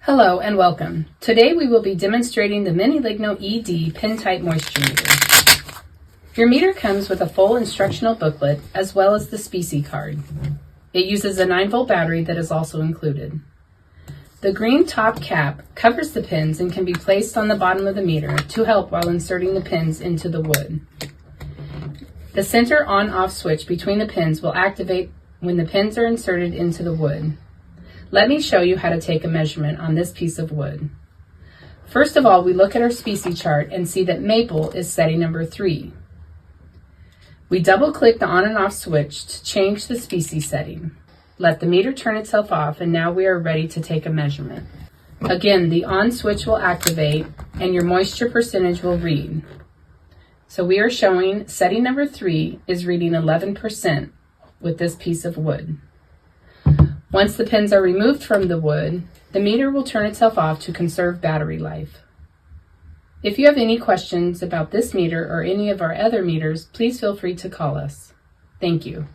Hello and welcome. Today we will be demonstrating the mini-Ligno ED pin type moisture meter. Your meter comes with a full instructional booklet as well as the specie card. It uses a 9-volt battery that is also included. The green top cap covers the pins and can be placed on the bottom of the meter to help while inserting the pins into the wood. The center on-off switch between the pins will activate when the pins are inserted into the wood. Let me show you how to take a measurement on this piece of wood. First of all, we look at our specie chart and see that maple is setting number 3. We double-click the on and off switch to change the specie setting. Let the meter turn itself off, and now we are ready to take a measurement. Again, the on switch will activate and your moisture percentage will read. So we are showing setting number 3 is reading 11% with this piece of wood. Once the pins are removed from the wood, the meter will turn itself off to conserve battery life. If you have any questions about this meter or any of our other meters, please feel free to call us. Thank you.